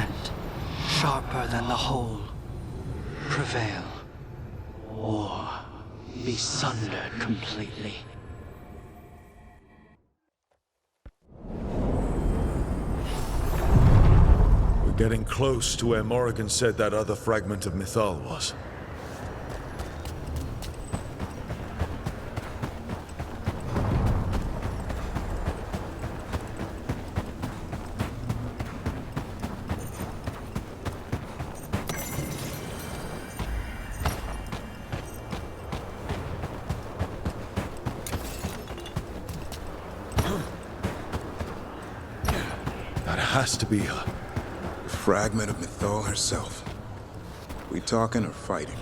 fragment, sharper than the whole, prevail, or be sundered completely. We're getting close to where Morrigan said that other fragment of Mythal was. That has to be her. A fragment of Mythal herself. We talking or fighting?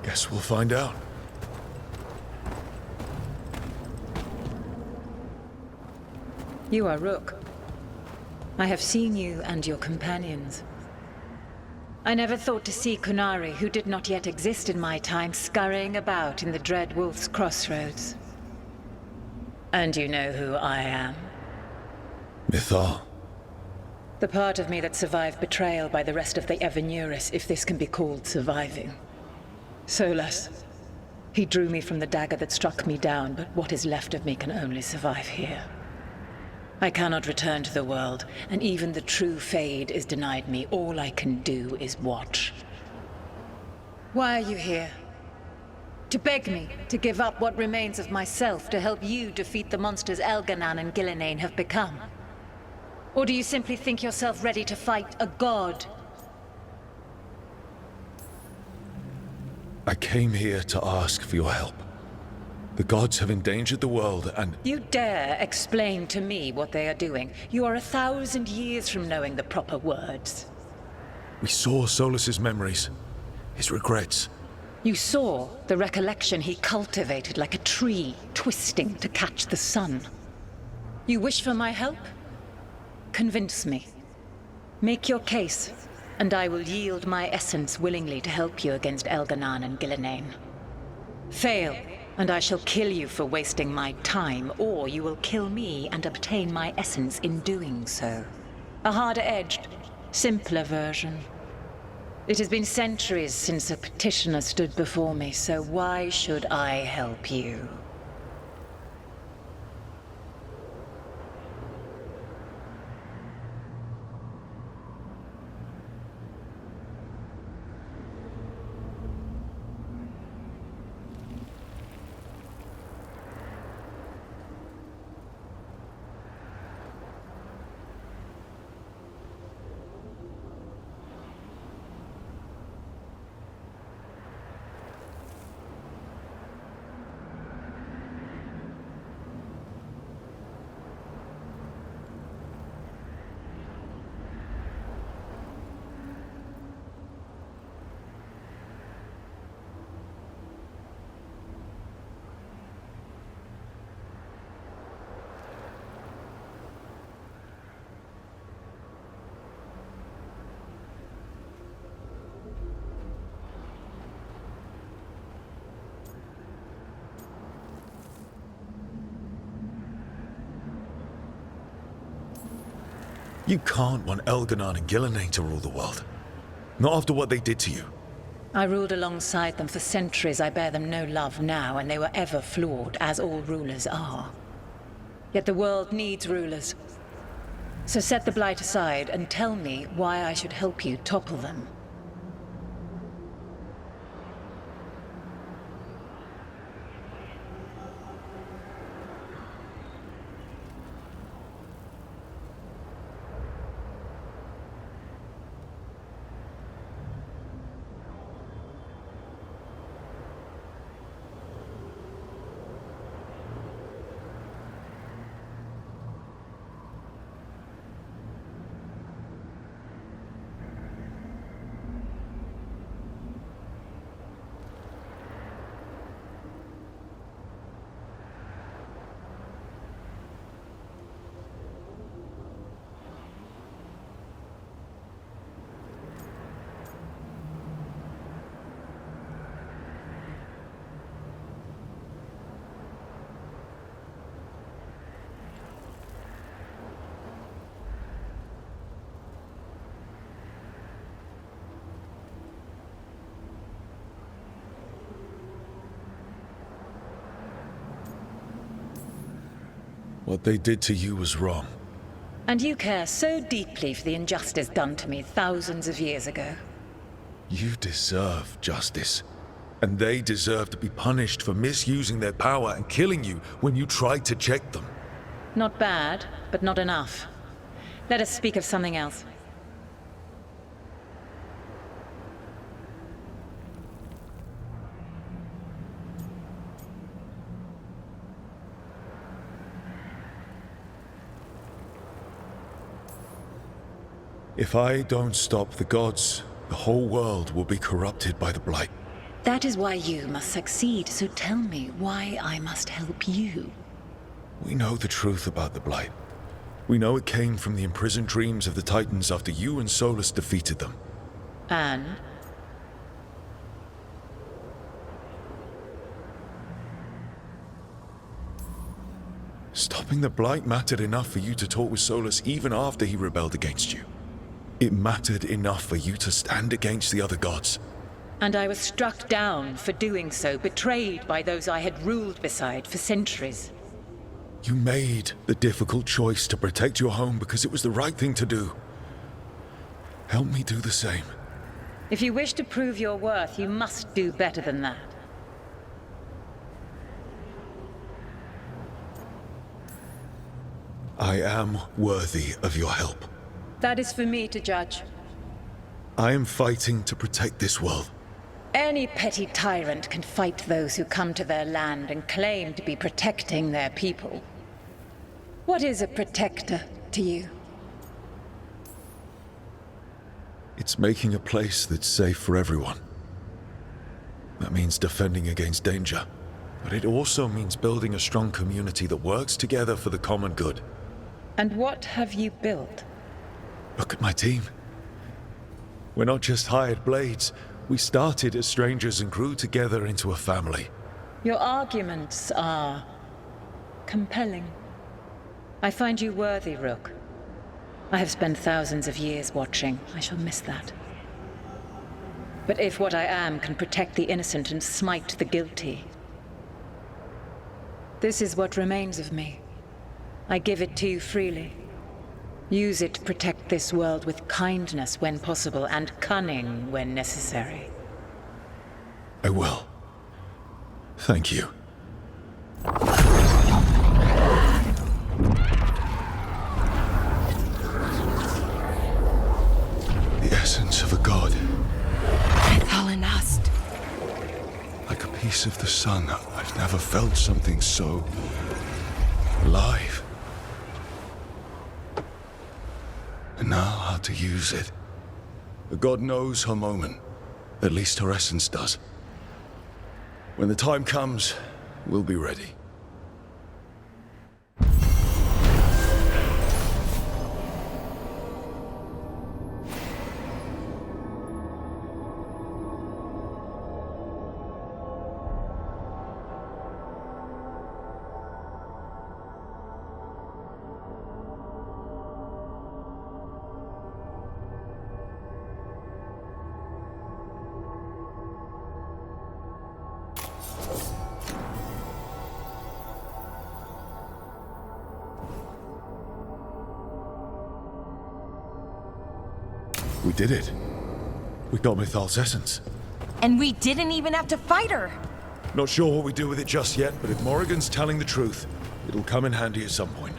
Guess we'll find out. You are Rook. I have seen you and your companions. I never thought to see Kunari, who did not yet exist in my time, scurrying about in the Dread Wolf's crossroads. And you know who I am? Mythal. The part of me that survived betrayal by the rest of the Evanuris, if this can be called surviving. Solas. He drew me from the dagger that struck me down, but what is left of me can only survive here. I cannot return to the world, and even the true Fade is denied me. All I can do is watch. Why are you here? To beg me to give up what remains of myself to help you defeat the monsters Elganan and Gillenane have become? Or do you simply think yourself ready to fight a god? I came here to ask for your help. The gods have endangered the world and... You dare explain to me what they are doing? You are 1,000 years from knowing the proper words. We saw Solas's memories, his regrets. You saw the recollection he cultivated like a tree, twisting to catch the sun. You wish for my help? Convince me. Make your case, and I will yield my essence willingly to help you against Elganan and Gillenane. Fail, and I shall kill you for wasting my time, or you will kill me and obtain my essence in doing so. A harder-edged, simpler version. It has been centuries since a petitioner stood before me, so why should I help you? You can't want Elganan and Gillenane to rule the world. Not after what they did to you. I ruled alongside them for centuries. I bear them no love now, and they were ever flawed, as all rulers are. Yet the world needs rulers. So set the Blight aside and tell me why I should help you topple them. What they did to you was wrong. And you care so deeply for the injustice done to me thousands of years ago. You deserve justice. And they deserve to be punished for misusing their power and killing you when you tried to check them. Not bad, but not enough. Let us speak of something else. If I don't stop the gods, the whole world will be corrupted by the Blight. That is why you must succeed, so tell me why I must help you. We know the truth about the Blight. We know it came from the imprisoned dreams of the Titans after you and Solus defeated them. And? Stopping the Blight mattered enough for you to talk with Solus even after he rebelled against you. It mattered enough for you to stand against the other gods. And I was struck down for doing so, betrayed by those I had ruled beside for centuries. You made the difficult choice to protect your home because it was the right thing to do. Help me do the same. If you wish to prove your worth, you must do better than that. I am worthy of your help. That is for me to judge. I am fighting to protect this world. Any petty tyrant can fight those who come to their land and claim to be protecting their people. What is a protector to you? It's making a place that's safe for everyone. That means defending against danger. But it also means building a strong community that works together for the common good. And what have you built? Look at my team. We're not just hired blades. We started as strangers and grew together into a family. Your arguments are compelling. I find you worthy, Rook. I have spent thousands of years watching. I shall miss that. But if what I am can protect the innocent and smite the guilty, this is what remains of me. I give it to you freely. Use it to protect this world with kindness when possible and cunning when necessary. I will. Thank you. The essence of a god. Thalanast. Like a piece of the sun. I've never felt something so alive. And now how to use it. The god knows her moment. At least her essence does. When the time comes, we'll be ready. We did it. We got Mythal's essence. And we didn't even have to fight her. Not sure what we do with it just yet, but if Morrigan's telling the truth, it'll come in handy at some point.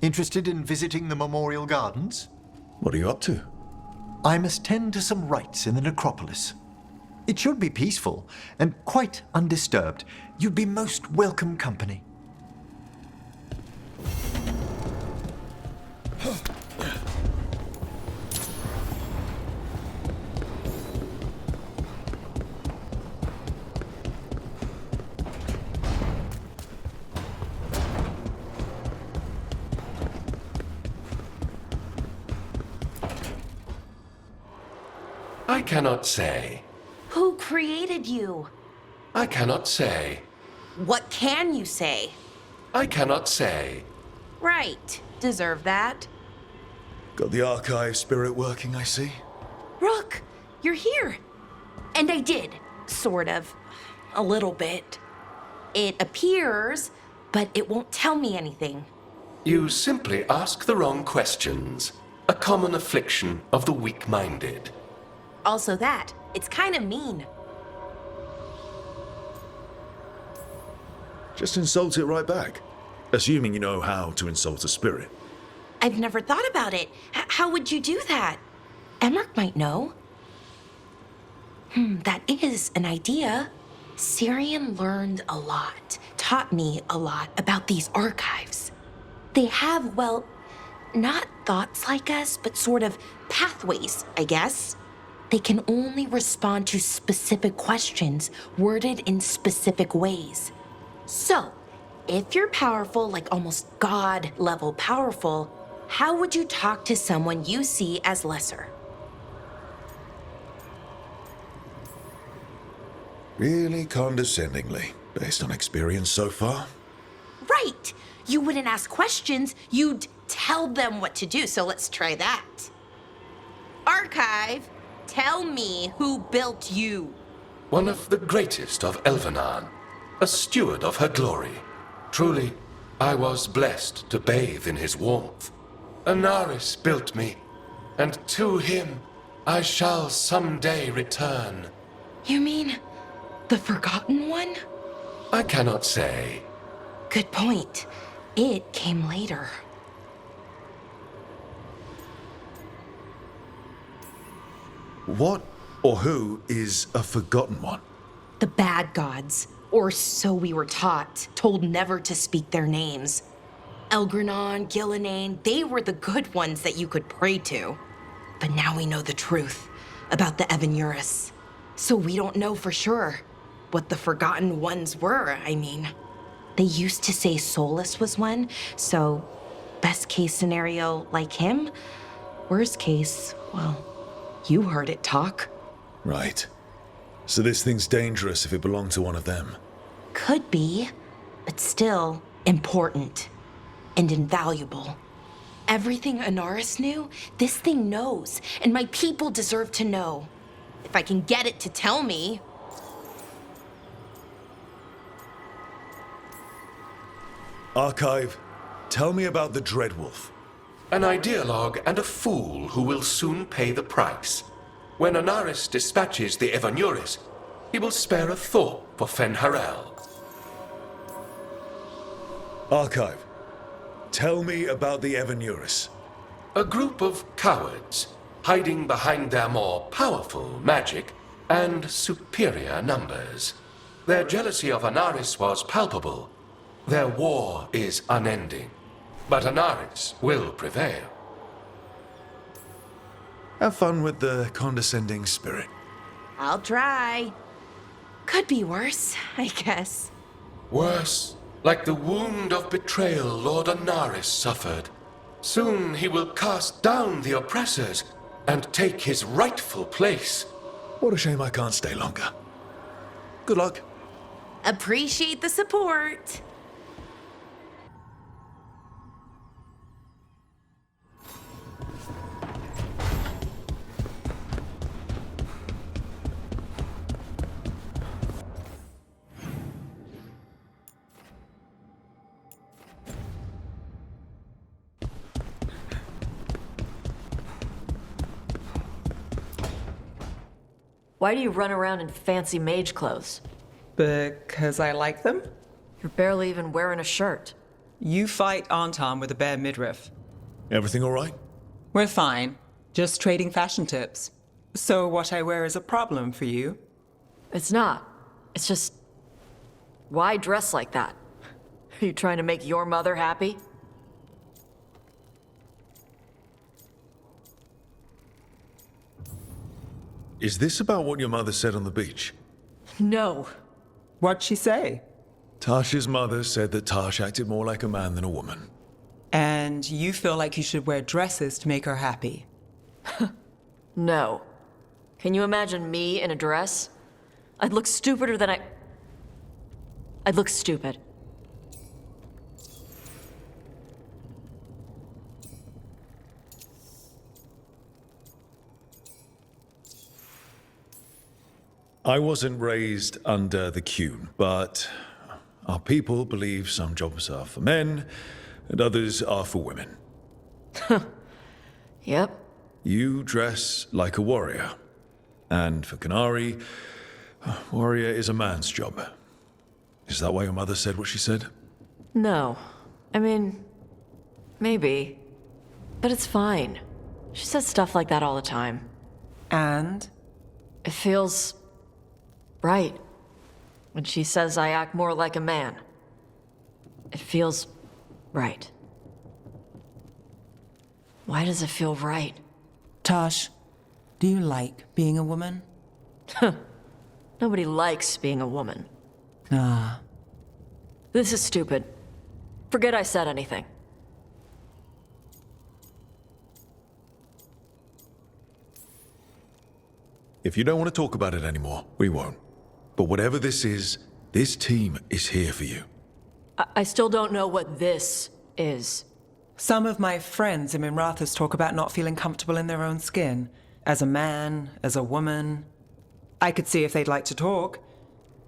Interested in visiting the Memorial Gardens? What are you up to? I must tend to some rites in the necropolis. It should be peaceful and quite undisturbed. You'd be most welcome company. I cannot say. Who created you? I cannot say. What can you say? I cannot say. Right. Deserve that. Got the archive spirit working, I see. Rook, you're here. And I did. Sort of. A little bit. It appears, but it won't tell me anything. You simply ask the wrong questions. A common affliction of the weak-minded. Also that. It's kind of mean. Just insult it right back. Assuming you know how to insult a spirit. I've never thought about it. How would you do that? Emmerich might know. That is an idea. Syrian learned a lot, taught me a lot about these archives. They have, well, not thoughts like us, but sort of pathways, I guess. They can only respond to specific questions worded in specific ways. So, if you're powerful, like almost God-level powerful, how would you talk to someone you see as lesser? Really condescendingly, based on experience so far. Right! You wouldn't ask questions, you'd tell them what to do, so let's try that. Archive, tell me who built you. One of the greatest of Elvenan, a steward of her glory. Truly, I was blessed to bathe in his warmth. Anaris built me, and to him I shall someday return. You mean the Forgotten One? I cannot say. Good point. It came later. What or who is a forgotten one? The bad gods, or so we were taught, told never to speak their names. Elgranon, Gillenane, they were the good ones that you could pray to. But now we know the truth about the Evanuris. So we don't know for sure what the Forgotten Ones were, I mean. They used to say Solus was one, so best case scenario like him. Worst case, well, you heard it talk. Right. So this thing's dangerous if it belonged to one of them. Could be, but still important and invaluable. Everything Anaris knew, this thing knows, and my people deserve to know. If I can get it to tell me. Archive, tell me about the Dreadwolf. An ideologue and a fool who will soon pay the price. When Anaris dispatches the Evanuris, he will spare a thought for Fen'Harel. Archive, tell me about the Evanuris. A group of cowards, hiding behind their more powerful magic and superior numbers. Their jealousy of Anaris was palpable. Their war is unending. But Anaris will prevail. Have fun with the condescending spirit. I'll try. Could be worse, I guess. Worse, like the wound of betrayal Lord Anaris suffered. Soon he will cast down the oppressors and take his rightful place. What a shame I can't stay longer. Good luck. Appreciate the support. Why do you run around in fancy mage clothes? Because I like them? You're barely even wearing a shirt. You fight Anton with a bare midriff. Everything all right? We're fine. Just trading fashion tips. So what I wear is a problem for you? It's not. It's just... Why dress like that? Are you trying to make your mother happy? Is this about what your mother said on the beach? No. What'd she say? Tasha's mother said that Tash acted more like a man than a woman. And you feel like you should wear dresses to make her happy? No. Can you imagine me in a dress? I'd look stupider than I'd look stupid. I wasn't raised under the Qun, but our people believe some jobs are for men and others are for women. Yep. You dress like a warrior. And for Canary, warrior is a man's job. Is that why your mother said what she said? No. I mean, maybe. But it's fine. She says stuff like that all the time. And? It feels... right. When she says I act more like a man. It feels... right. Why does it feel right? Tosh, do you like being a woman? Nobody likes being a woman. Ah. This is stupid. Forget I said anything. If you don't want to talk about it anymore, we won't. But whatever this is, this team is here for you. I still don't know what this is. Some of my friends in Minrathous talk about not feeling comfortable in their own skin. As a man, as a woman. I could see if they'd like to talk.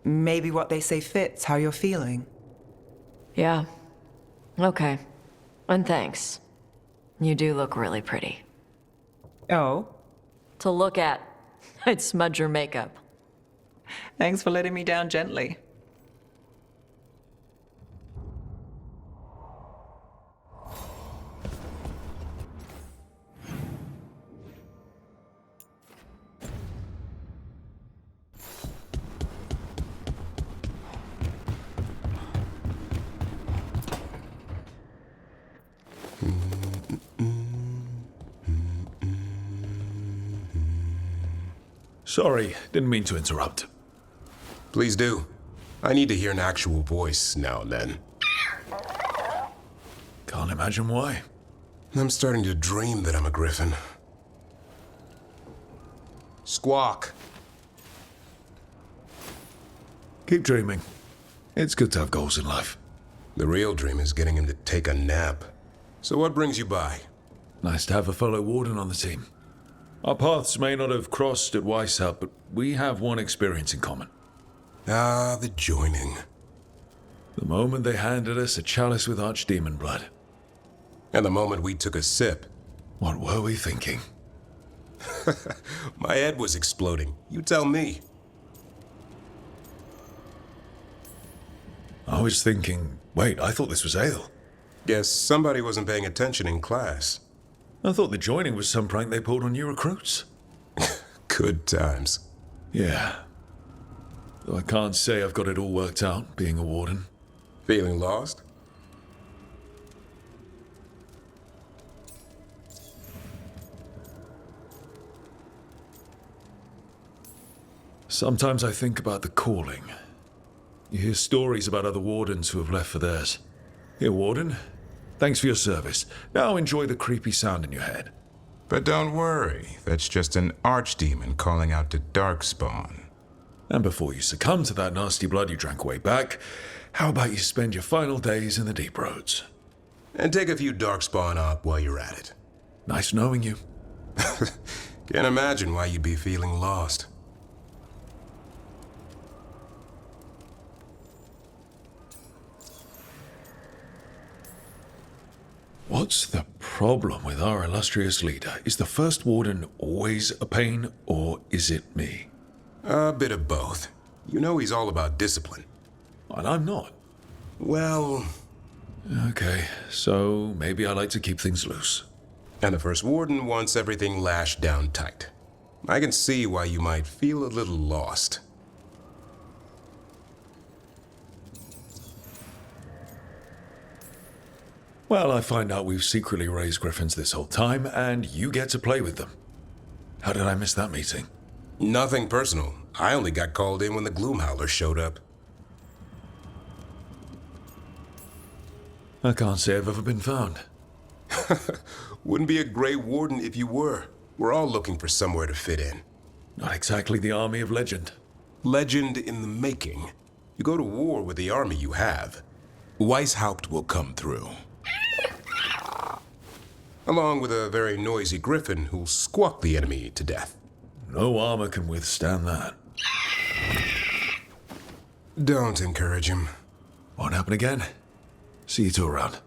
Maybe what they say fits how you're feeling. Yeah. Okay. And thanks. You do look really pretty. Oh? To look at, I'd smudge your makeup. Thanks for letting me down gently. Sorry, didn't mean to interrupt. Please do. I need to hear an actual voice now and then. Can't imagine why. I'm starting to dream that I'm a griffin. Squawk. Keep dreaming. It's good to have goals in life. The real dream is getting him to take a nap. So what brings you by? Nice to have a fellow warden on the team. Our paths may not have crossed at Weishaupt, but we have one experience in common. Ah, the joining. The moment they handed us a chalice with archdemon blood. And the moment we took a sip. What were we thinking? My head was exploding. You tell me. I was thinking, wait, I thought this was ale. Guess somebody wasn't paying attention in class. I thought the joining was some prank they pulled on new recruits. Good times. Yeah. Though I can't say I've got it all worked out, being a warden. Feeling lost? Sometimes I think about the calling. You hear stories about other wardens who have left for theirs. Here, warden. Thanks for your service. Now enjoy the creepy sound in your head. But don't worry, that's just an archdemon calling out to Darkspawn. And before you succumb to that nasty blood you drank way back, how about you spend your final days in the deep roads? And take a few Darkspawn up while you're at it. Nice knowing you. Can't imagine why you'd be feeling lost. What's the problem with our illustrious leader? Is the first warden always a pain, or is it me? A bit of both. You know he's all about discipline. And I'm not. Well, Okay, so maybe I like to keep things loose. And the First Warden wants everything lashed down tight. I can see why you might feel a little lost. Well, I find out we've secretly raised griffins this whole time, and you get to play with them. How did I miss that meeting? Nothing personal. I only got called in when the Gloomhowler showed up. I can't say I've ever been found. Wouldn't be a great warden if you were. We're all looking for somewhere to fit in. Not exactly the army of legend. Legend in the making. You go to war with the army you have. Weishaupt will come through. Along with a very noisy griffin who'll squawk the enemy to death. No armor can withstand that. Don't encourage him. Won't happen again. See you two around.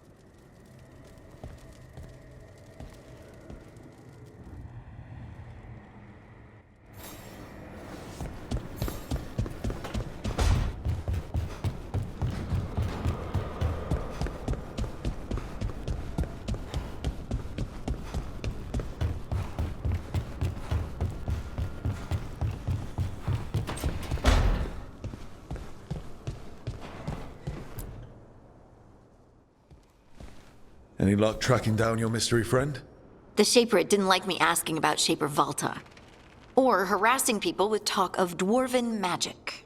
Any luck tracking down your mystery friend? The Shaper didn't like me asking about Shaper Valta. Or harassing people with talk of dwarven magic.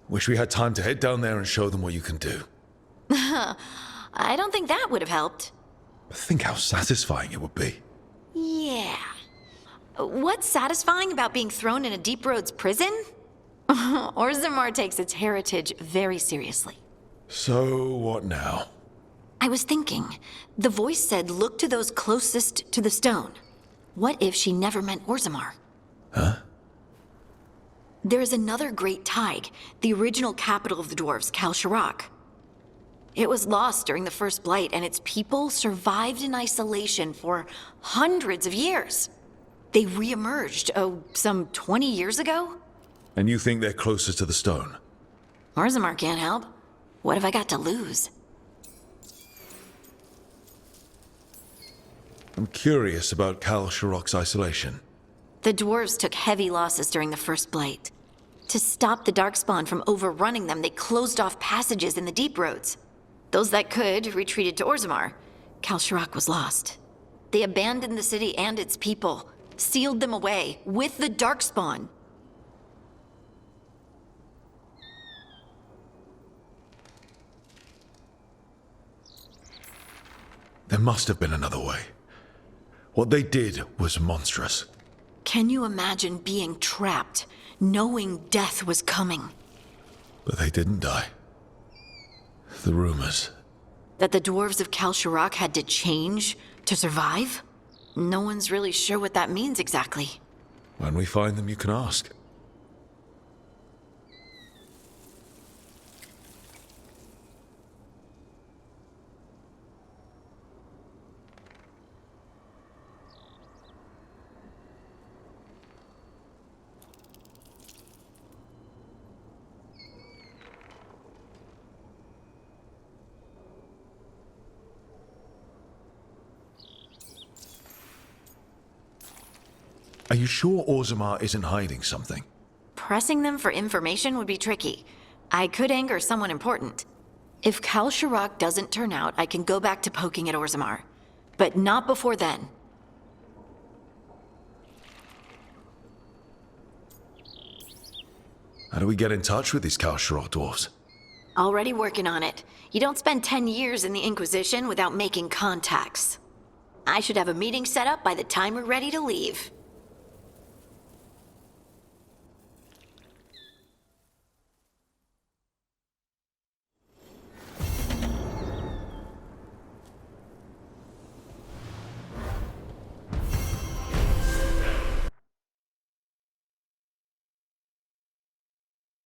Wish we had time to head down there and show them what you can do. I don't think that would have helped. Think how satisfying it would be. Yeah. What's satisfying about being thrown in a Deep Roads prison? Orzammar takes its heritage very seriously. So, what now? I was thinking, the voice said look to those closest to the stone. What if she never meant Orzammar? Huh? There is another great Tig, the original capital of the dwarves, Kalsharak. It was lost during the First Blight, and its people survived in isolation for hundreds of years. They re-emerged, some 20 years ago? And you think they're closer to the stone? Orzammar can't help. What have I got to lose? I'm curious about Kal Sharok's isolation. The dwarves took heavy losses during the First Blight. To stop the Darkspawn from overrunning them, they closed off passages in the Deep Roads. Those that could retreated to Orzammar. Kal Sharok was lost. They abandoned the city and its people, sealed them away with the Darkspawn. There must have been another way. What they did was monstrous. Can you imagine being trapped, knowing death was coming? But they didn't die. The rumors. That the dwarves of Kal Sharok had to change to survive? No one's really sure what that means exactly. When we find them, you can ask. Are you sure Orzammar isn't hiding something? Pressing them for information would be tricky. I could anger someone important. If Kal Sharok doesn't turn out, I can go back to poking at Orzammar. But not before then. How do we get in touch with these Kal Sharok dwarves? Already working on it. You don't spend 10 years in the Inquisition without making contacts. I should have a meeting set up by the time we're ready to leave.